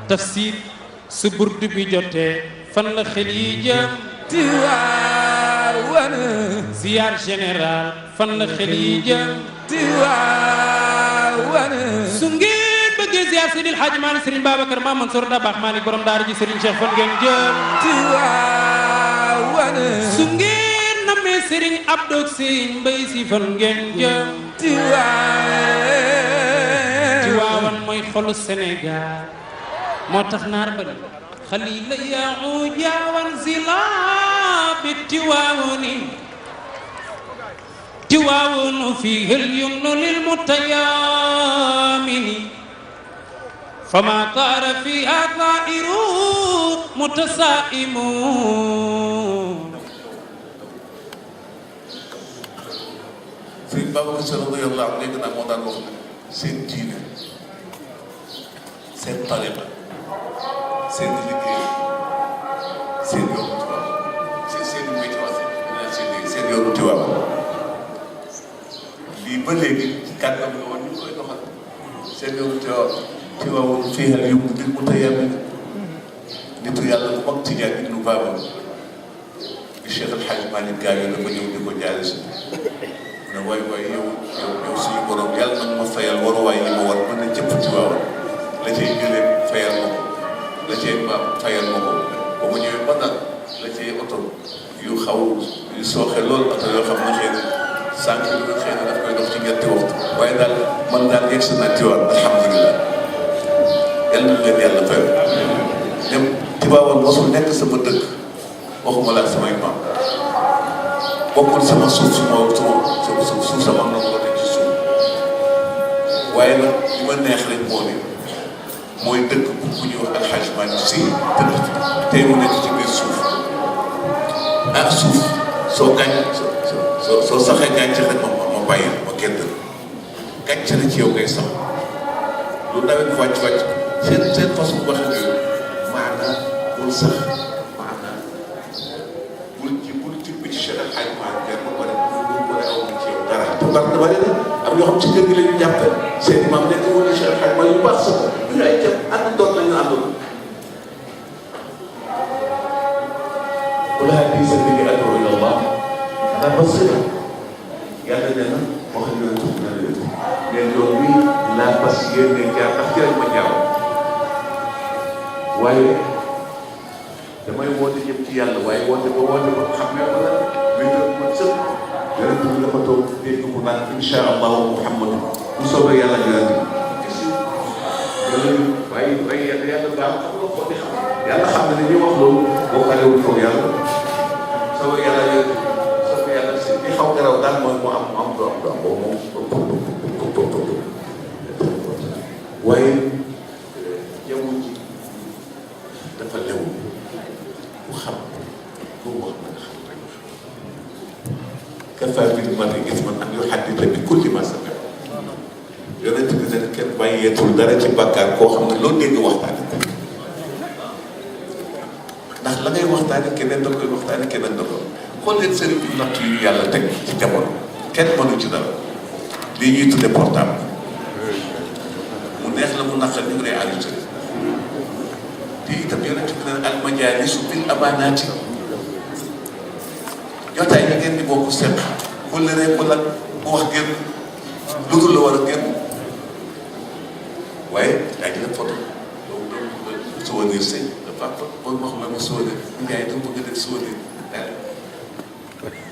tafsir su burdu bi jotee fan la xel yi jëm Tiwaawan ziar général fan la xel yi jëm Tiwaawan su ngeen bëggee ziar Seydil Hadji Malick Serigne Babacar Mame Mansour Dabakh Malick borom daara ji Serigne Cheikh fan ngeen jëm Tiwaawan su ngeen namee Serigne Abdou ak Serigne Mbaye Sy fan ngeen jëm Tiwaawan mooy xolu Sénégal moo tax naar ba خليل يعود يا وانزلا بالتواون تواون فيه اليمن للمتيامن فما طار فيها طائر متسائمون Sëriñ Babacar Sy radiyallahu anhu léegi nag moo daan wax seen diine seen tariqa seen liggéey seen yoonu Tiwaawan seen métier seen yoonu Tiwaawan lii ba léegi ci kàddam la woon ñu koy doxal seen yoonu Tiwaawan fiihal yumnu lil mutayammin nitu yàlla bu mag Tijaan ibnu Baaba bi Cheikh El Hadj Malick gaañoo dafa ñëw di ko jaale si ne waay yow suñu borom yàlla nag ma fayal waruwaay yi ma war mën na jëpp Tiwaawan la cay jëlee fayal ma ko la cay maam fayal ma ko ba mu ñëwee ba nag la cay oto yu xaw yu sooxe lool oto yoo xam ne xëy na sànq bi nga xëy na daf koy dox ci ñetti waxtu waaye daal man daal yegg si naa Tiwaawan alhamdulilah yàlla na leen yàlla fayal dem Tiwaawan mosul nekk sama dëkk waxuma la ak samay maam bokkul sama suuf sama am na ko teg ci suuf waaye nag li ma neex rek moo ne mooy dëkk bu ñuy wax Al Hadj Malick Sy tëdd fi tey mu nekk ci biir suuf ah suuf soo saxee gàncax rek ma bàyyi ma gedd gàncax la ci yow ngay sax lu nawet wàcc seen façon waxin yooyu maanaam bul sax maanaam bul ci ci Cheikh Al Hadj Malick ba pare aw na ci yow dara te bari na am yoo xam ci kër gi la ñu jàpp seen maam nekk woon na Cheikh Al Hadj Malick yu baax sax ñu ay jëm ànd doon nañu àndoon wala hadihi sabili ad'u ila Allah ala basira yàlla nee na wax na leen tuuti na leen mais yoon wi laa fas yéene jaar ndax ci lañ ma jaaw waaye damay woote ñëpp ci yàlla waaye woote ba xam ne ko la mais yoon man sëpp yonent bi dafa toog dégg mu naan insha allahu muhammadu bu soobee yàlla yonent bi waaye yàlla gaaw xam nga ko di xam yàlla xam ne ni ñuy wax loolu boo xalewul foog yàlla soobee yàlla yonent bi soobee yàlla si li xaw garaw daal mooy mu am du am boobu moom waaye jaww ji dafa lew bu xam lu wax na nga xam rek kafaa bil mar'i isman an yuhaddisa bi kulli ma sami'a yonent bi ne kenn bàyyeetul dara ci bàkkaar koo xam ne loo dégg waxtaane ko ndax la ngay waxtaane keneen da koy waxtaane keneen da ko xool leen sëriñ bi natt yu yàlla teg ci jamono kenn mënu ci dara lii ñuy tudde portable mu neex la mu naqar ñu ngi lay enregistré te itam yonent bi ne al majaalisu bil amaanaati jotaay yi ngeen di bokk seq wala rek wala bu wax génn lu dul la war a génn waaye yaa ngi leen photo loolu souvenir sëñ dafa booy wax ma souvenir Ndiaye dama bëgg a def souvenir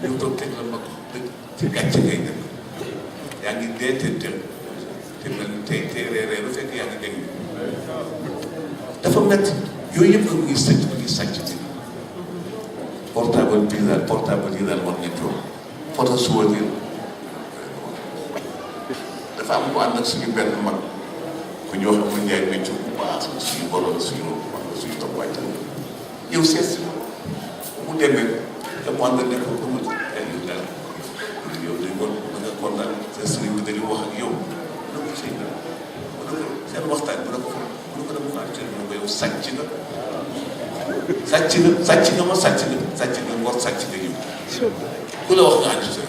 ñëw toog teg la mag ci gàcce ngay nekk yaa ngi dee te mel ni tey reeree lu fekk yaa ngi dégg dafa métti yooyu yëpp nga mu ngi sàcc bi portable yi daal war nañ ko photo souvenir dafa am ko ànd ak suñu benn mag ku ñu wax amul Ndiaye méccu bu baax suñu borom suñu topp wàcc yow seet si mu demee te mu ànd nekk ko mu yow dañ ko da nga kontaan sa sëriñ bi dañu wax ak yow mu ne ko sëñ bi mu ne ko seen waxtaan mu ne ko dama ko àcc mu ne ko yow sàcc nga ngor sàcc nga yow ku la wax nga enregistré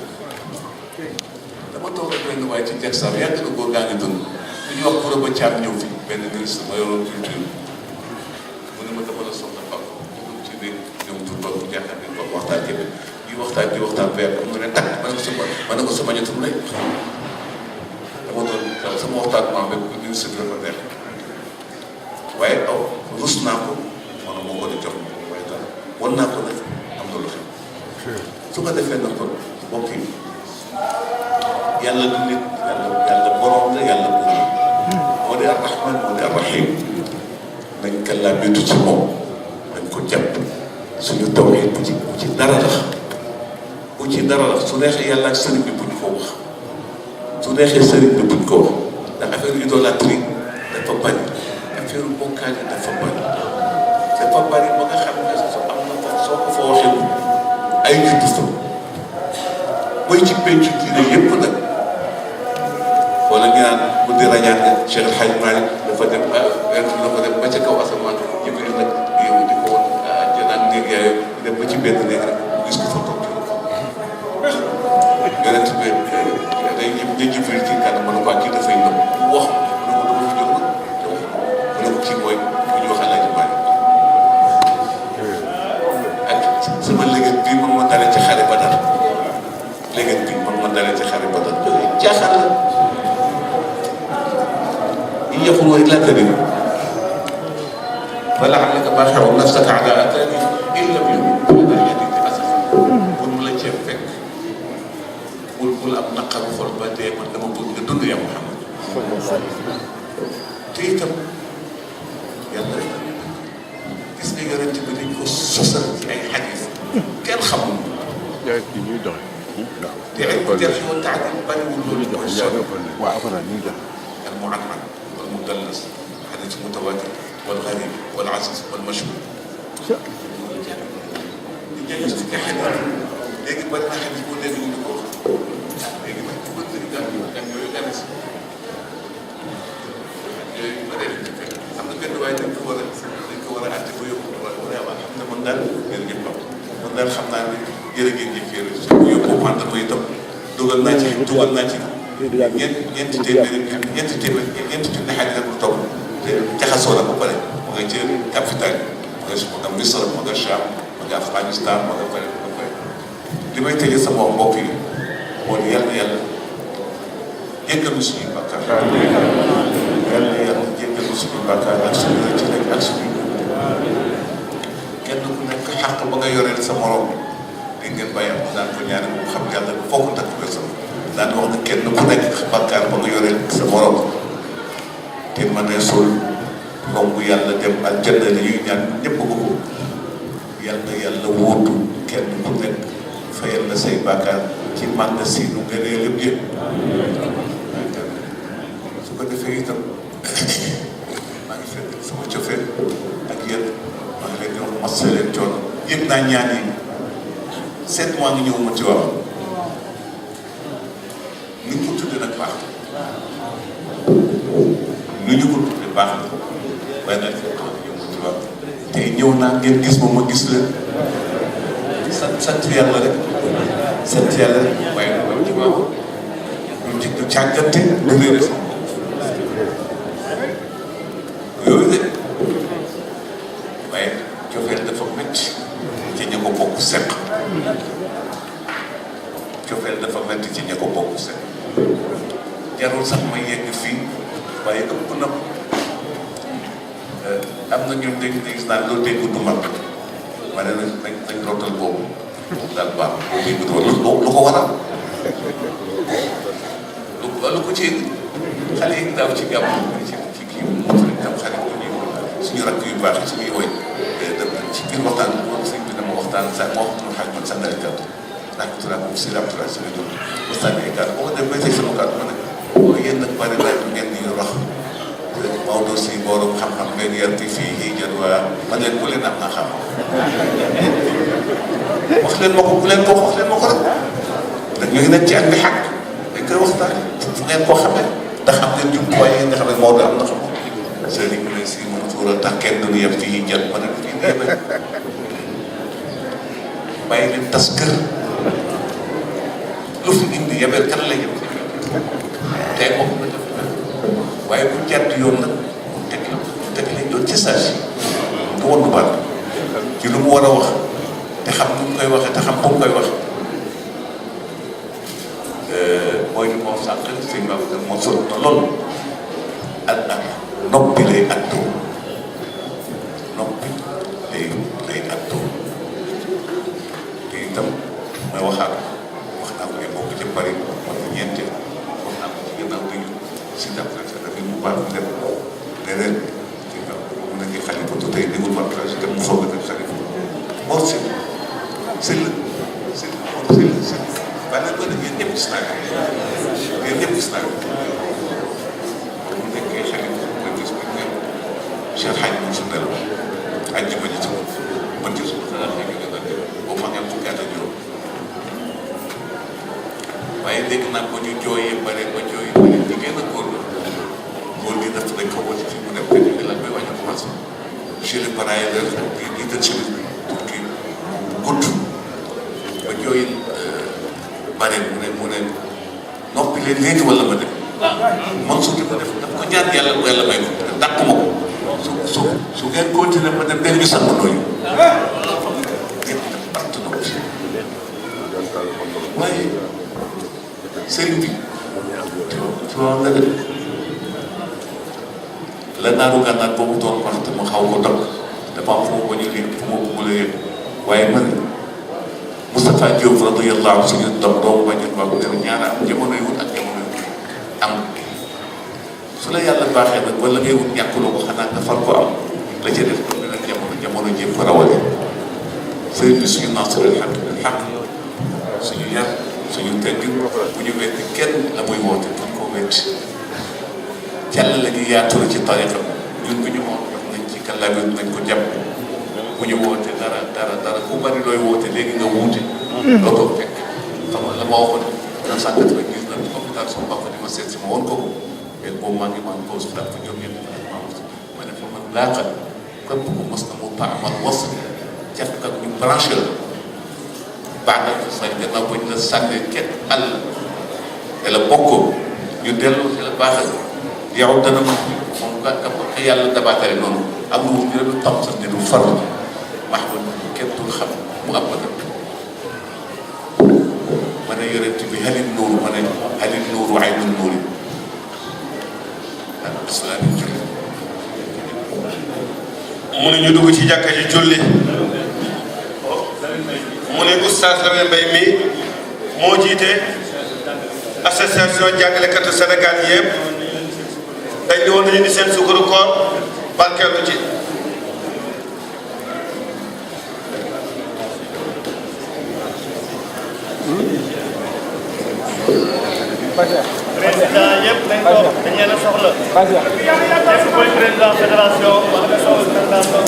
dama toog rek benn waaye ci jeg sax yàgg na góor gaa ngi dund lu ñuy wax pour ba caab ñëw fi benn ministre ma yoroon culture ne ma dama la soxla Pape mu ci ne ñoom du toog jaaxal nañ ko waxtaan jëme ñuy waxtaan di waxtaan weer mu ne tàkk ma ne ko sama ñettum lay dama doon sama waxtaan maa bépp ministre bi dafa neex waaye aw rus naa ko man moo ko di jox waaye daal wan naa ko nag am na lu xew su ko defee nag kon mbokk yi yàlla du nit yàlla borom la yàlla bu moo di arrahman moo di arrahim nañ ko làmbitu ci moom nañ ko jàpp suñu tawhid bu ci dara lax bu ci dara lax su neexee yàlla ak sëriñ bi buñ ko wax su neexee sëriñ bi buñ ko wax ndax affaire idolâtrie dafa bari affaire bokkaale dafa bari ba nga xam ne su am na fa soo ko fa waxee ay juddu fa mooy ci pencu diine yépp nag wala ñu naan bu di rañaan nga Cheikh El Hadj Malick dafa dem dafa dem ba ca kaw asamaan Jibril nag yow di ko woon janaan néeg yaay dem ba ci benn néeg rek gis ko fa toog ci yonent bi day ñëw Jibril ci kanam mën a kii dafay ñëw mu wax mu ne ko dama fi jóg te wax mu ne ko kii mooy bu ñu wax El Hadj Malick ak sama léget bii moom ma dalee ci xare Badar léget bii moom ma dalee ci xare Badar jaaxal la يقول إلا كذب فلعلك باخع نفسك على آثارهم إن لم يؤمنوا بهذا الحديث أسفا بul la cee fekk bul am naqaru xol ba dee man dama bëgg nga dund ya Muhammad te itam yàlla rek gis nga yonent bi dañ ko sosal ci ay xadis kenn xamul te ay jarh wa ta'dil bariwul loolu ñu jox المعنعن والمدلس الحديث المتواتر والغريب والعزيز والمشهور جالس في حديث léegi bari na xadis boo dégg ñu ko léegi nag bu bëgg gan yooyu ganes yooyu bari na am na benn waaye dañ ko war a àtte ba yóbbu vraiment xam ne man daal jërëjëf Pape man daal xam naa ne jërë ngeen jëkkee su yóbbu manda mooy itam dugal naa ci ñeenti junni xaj rek lu toog te jaxasoo la ba pare ma nga ci capital ma nga Misra ma nga Cham ma nga Afghanistan ma nga pare li may tëjee sama mbokk yi moo di yàlla jéggalu suñuy bàkkaar yàlla jéggalu suñuy bàkkaar ak suñu rëcc rek ak suñu kenn ku nekk xàq ba nga yoreel sa morom di ngeen bàyyi am daan ko ñaane bu xam yàlla foo ko takk ko sama daan wax ne kenn ku nekk bàkkaar ba nga yoreel sa morom te mën a sol romb yàlla dem aljanna li ñuy ñaan ñëpp ko yàlla wóotu kenn ku nekk fayal na say bàkkaar ci mànga siinu nga nee lépp yëpp su ko defee itam maa ngi fekk sama cofeel ak yéen maa ngi leen di wax massa leen coono yëg naa ñaan yi 7 mois ngi ñëw ma ci wax ni ñu ko tudde nag baax nu ñu ko tudde baax na waaye nag ñëw ma ci wax tey ñëw naa ngeen gis ma gis leen sant yàlla rek sant yàlla rek waaye nag ci waaw du càggante du réere sama yooyu de waaye cofeel dafa métti ci ña ko bokk seq cofeel dafa métti ci ña ko bokk seq jarul sax ma yegg fii waaye ëpp na am na ñun dégg gis naa loo dégg du mag ma ne nañ rootal boobu daal baax boobu lu ko waral lu ko ci xale yi daaw ci gàmm ci kii moom tam xarit bu ñuy suñu rakk yu baax yi suñuy woy ci biir waxtaan moom sëñ bi dama waxtaan sax moo xam ne xaaj man sànnale kàddu rahmatulah moom si rahmatulah si rajo waxtaan ay kàddu boo ko def bay teg sama kàddu ma ne yéen nag bari na ngeen di wax Maodo si borom xam-xam ngeen yar bi fii yi jël waa man leen ku leen am na xam wax leen ma ko ku leen ko wax leen ma ko rek dañu ngi nekk ci ak bi xàq dañ koy waxtaan fu ngeen ko xamee ndax xam ngeen jumtuwaay yi nga xam ne Maodo am na xam sëriñ bi ne si moom tuural tax kenn duñu yem fii jël ma ne fii nii yemee bàyyi leen tas kër lu fi indi yemeel kan la yem tey moom la def waaye bu jàdd yoon nag mu teg lañ doon ci saa si du woon lu baax ci lu mu war a wax te xam nu mu koy waxee te xam fu mu koy waxee mooy li moo sànq sëñ Babacar moo sol na loolu ak noppi lay attoo noppi lay attoo te itam may wax naa ko ay mbokk ci Paris wax na ñeente wax naa ko ci gannaaw bi si dafa mu baax mu dem leneen ci kaw mu nekk xalifa tu tey dégul ma place te mu soog a def xalifa moo si bana ko def yéen ñëpp gis naa ko yéen ñëpp gis naa ko mu nekkee xalifa ma gis ma ne Cheikh Hadj mu su nelaw àjjuma ji ci man ci suba xanaa xëy na def boo ma ngeen fukki at ak juróom waaye dégg naa ko ñu jooyee bare ba jooy bare jigéen ak góor la góor gi def dañ ko woote fi mu nekk te ñu lan koy wàññi commencé monsieur le parrain di jiital si Turquie gudd ba jooy bare mu ne noppi leen léegi wala ma dem man su ko def daf ko ñaan yàlla bu yàlla may ko te dàq ma ko su ngeen continué ma dem benn bi sax ma nooyu ngeen def part noppi waaye sëriñ bi ci waaw la def la naaru gànnaar boobu doon wax te ma xaw ko dog dafa am fu ma bañ a yëg fu ma bëggul a yëg waaye man Moustapha Diop radiyallahu anhu suñu doomu bàjjen baabu ne ñaara am jamono yu wut ak jamono yu am su la yàlla baaxee nag wala ngay wut ñàkkuloo ko xanaa nga far ko am la ca def ko beneen jamono jéem ko rawale sëriñ bi suñu nasrul xaq suñu yar suñu teggin bu ñu wetti kenn la muy woote duñ ko wetti jàll la ñuy yaatu ci tariqa ñun bu ñu moom jox nañ ci kàllaama nañ ko jàpp bu ñu woote dara ku bari looy woote léegi nga wuute doo ko fekk xam nga la ma waxoon na sànqat rek gis na hôpital sama papa di ma seet si ma woon ko mais boobu maa ngi pause daal ko ñoom ñett ma ne fa man laaqal képp ku mos na mu taamal was jafkat ñu branché la baagal ko sañ gannaaw bañ la sànnee kenn àll te la bokkoo ñu delloo si la baaxal yow dana moom ka yàlla dabaatale noonu am na wu ñu la tam sax ne du faru maxbul kenn dul xam mu abada ma ne yonent bi halil nuuru ma ne halil nuuru aynul nuuri ak bisimilah di julli mu ne ñu dugg ci jàkka ji julli mu ne oustaz Lamine Mbaye mi moo jiite association jàngalekatu Sénégal yëpp dañ ne woon nañu ni seen sukkaru koor barkeelu ci président yëpp dañ toog dañ leen a soxla. képp koy président fédération wala nga soxla fédération